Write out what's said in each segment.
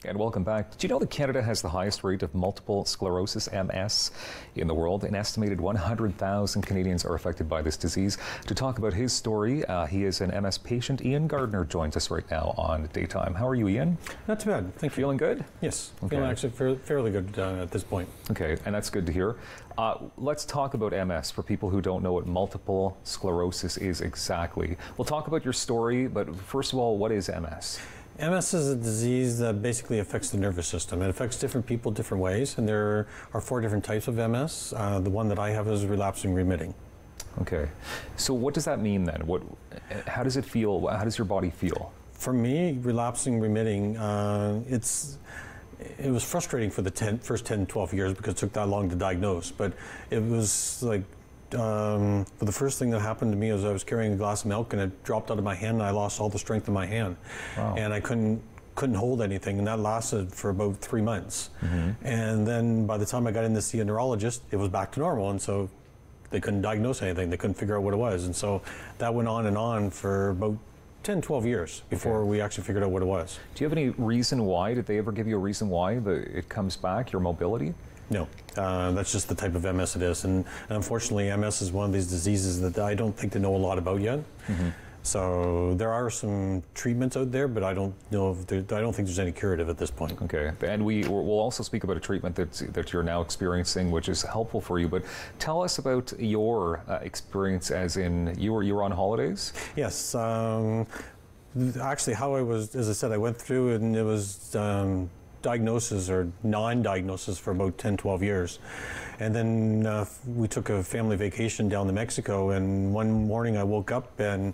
And welcome back. Did you know that Canada has the highest rate of multiple sclerosis, MS, in the world? An estimated 100,000 Canadians are affected by this disease. To talk about his story, he is an MS patient. Gardiner joins us right now on Daytime. How are you, Ian? Not too bad, thank you. Feeling good? Yes, okay. Feeling actually fairly good at this point. Okay, and that's good to hear. Let's talk about MS for people who don't know what multiple sclerosis is exactly. We'll talk about your story, but first of all, what is MS? MS is a disease that basically affects the nervous system. It affects different people different ways, and there are 4 different types of MS. The one that I have is relapsing remitting. Okay. So what does that mean then? How does it feel? How does your body feel? For me, relapsing remitting, it was frustrating for the first 10, 12 years because it took that long to diagnose. But it was like, the first thing that happened to me was I was carrying a glass of milk and it dropped out of my hand and I lost all the strength in my hand. Wow. And I couldn't hold anything, and that lasted for about 3 months. Mm-hmm. And then by the time I got in to see a neurologist, it was back to normal, and so they couldn't diagnose anything. They couldn't figure out what it was. And so that went on and on for about 10, 12 years before we actually figured out what it was. Do you have any reason why? Did they ever give you a reason why it comes back, your mobility? No, that's just the type of MS it is. And unfortunately, MS is one of these diseases that I don't think they know a lot about yet. Mm-hmm. So there are some treatments out there, but I don't know I don't think there's any curative at this point. Okay, and we'll also speak about a treatment that you're now experiencing, which is helpful for you. But tell us about your experience, as in you were on holidays. Yes, actually, how I was, as I said, I went through and it was diagnosis or non-diagnosis for about 10, 12 years. And then we took a family vacation down to Mexico, and one morning I woke up and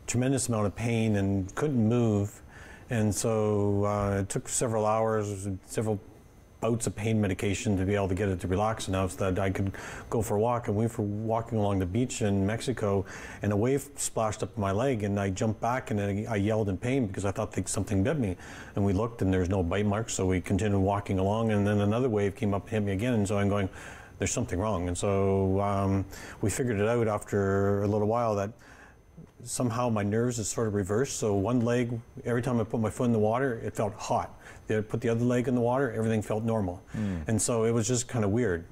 tremendous amount of pain and couldn't move. And so it took several hours, several bouts of pain medication to be able to get it to relax enough so that I could go for a walk. And we were walking along the beach in Mexico, and a wave splashed up my leg, and I jumped back and I yelled in pain because I thought something bit me. And we looked and there's no bite marks, so we continued walking along, and then another wave came up and hit me again, and so I'm going, there's something wrong. And so we figured it out after a little while that somehow my nerves is sort of reversed. So one leg, every time I put my foot in the water, it felt hot. I put the other leg in the water, everything felt normal. And so it was just kind of weird.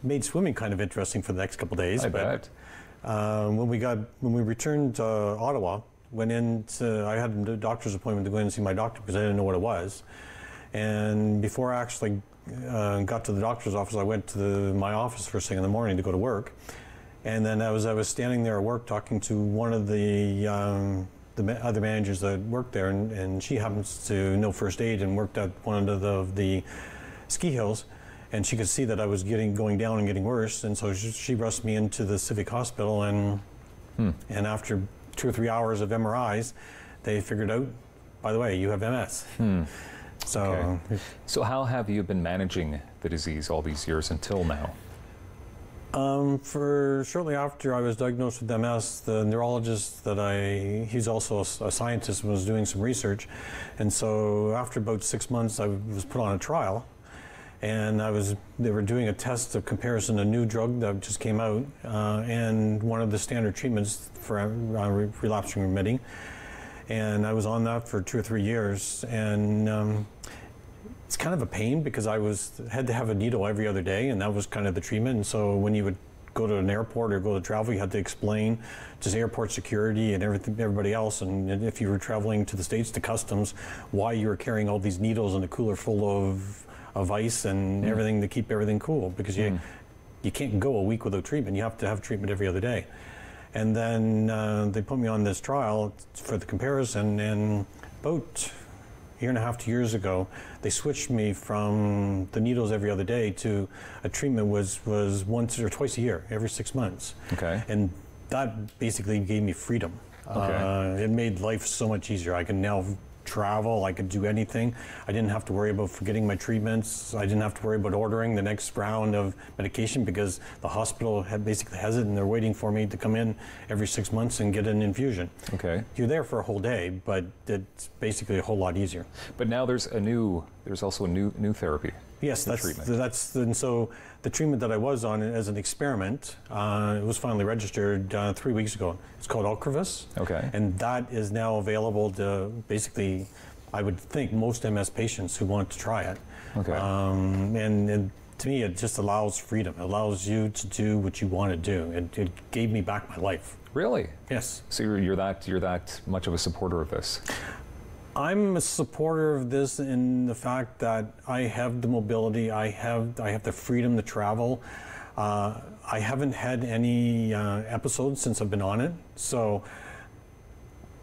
Made swimming kind of interesting for the next couple of days. I bet. When we returned to Ottawa, I had a doctor's appointment to go in and see my doctor because I didn't know what it was. And before I actually got to the doctor's office, I went to my office first thing in the morning to go to work. And then I was standing there at work talking to one of the other managers that worked there, and she happens to know first aid and worked at one of the ski hills, and she could see that I was going down and getting worse, and so she rushed me into the Civic Hospital, and after 2 or 3 hours of MRIs, they figured out, by the way, you have MS. So how have you been managing the disease all these years until now? For shortly after I was diagnosed with MS, the neurologist he's also a scientist, was doing some research, and so after about 6 months I was put on a trial, and they were doing a test of comparison, a new drug that just came out, and one of the standard treatments for relapsing remitting, and I was on that for 2 or 3 years, and it's kind of a pain because I had to have a needle every other day, and that was kind of the treatment. And so when you would go to an airport or go to travel, you had to explain to airport security and everybody else, and if you were traveling to the States, to customs, why you were carrying all these needles in a cooler full of ice and everything to keep everything cool, because you can't go a week without treatment. You have to have treatment every other day. And then they put me on this trial for the comparison, and about a year and a half, 2 years ago, they switched me from the needles every other day to a treatment was once or twice a year, every 6 months. Okay. And that basically gave me freedom. Okay. It made life so much easier. I can now travel, I could do anything. I didn't have to worry about forgetting my treatments. I didn't have to worry about ordering the next round of medication because the hospital basically has it, and they're waiting for me to come in every 6 months and get an infusion. Okay. You're there for a whole day, but it's basically a whole lot easier. But now there's also a new therapy. Yes, and so the treatment that I was on as an experiment, it was finally registered 3 weeks ago. It's called Ocrevus. Okay. And that is now available to basically I would think, most MS patients who want to try it. Okay. And to me, it just allows freedom. It allows you to do what you want to do. It gave me back my life. Really? Yes. So you're that much of a supporter of this? I'm a supporter of this in the fact that I have the mobility, I have the freedom to travel. I haven't had any episodes since I've been on it, so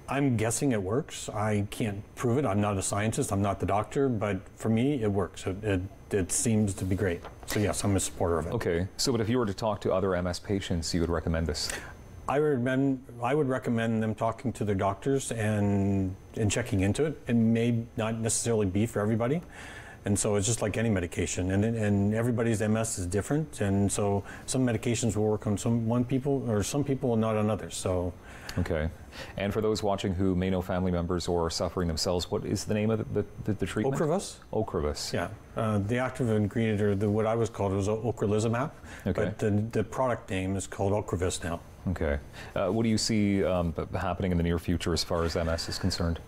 I'm guessing it works. I can't prove it. I'm not a scientist. I'm not the doctor, but for me, it works. It seems to be great. So yes, I'm a supporter of it. Okay. So, but if you were to talk to other MS patients, you would recommend this? I would recommend them talking to their doctors and checking into it. It may not necessarily be for everybody. And so it's just like any medication, and everybody's MS is different, and so some medications will work on some people and not on others. So, okay. And for those watching who may know family members or are suffering themselves, what is the name of the treatment? Ocrevus. Ocrevus. Yeah, the active ingredient, or what I was called, was ocrelizumab. Okay. But the product name is called Ocrevus now. Okay. What do you see happening in the near future as far as MS is concerned?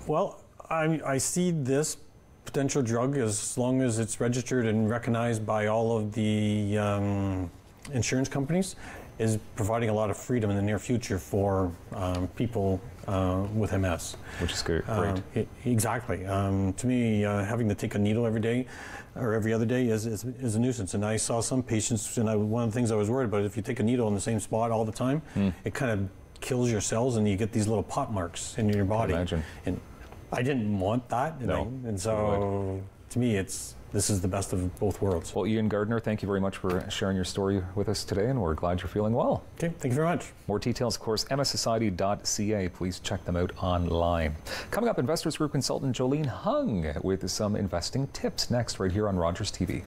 Well, I see this potential drug, as long as it's registered and recognized by all of the insurance companies, is providing a lot of freedom in the near future for people with MS. Which is great. Exactly. To me, having to take a needle every day or every other day is a nuisance. And I saw some patients, and one of the things I was worried about, if you take a needle in the same spot all the time, it kind of kills your cells, and you get these little pot marks in your body. I imagine. And I didn't want that, and so to me, this is the best of both worlds. Well, Ian Gardiner, thank you very much for sharing your story with us today, and we're glad you're feeling well. Okay, thank you very much. More details, of course, mssociety.ca. Please check them out online. Coming up, Investors Group consultant Jolene Hung with some investing tips next, right here on Rogers TV.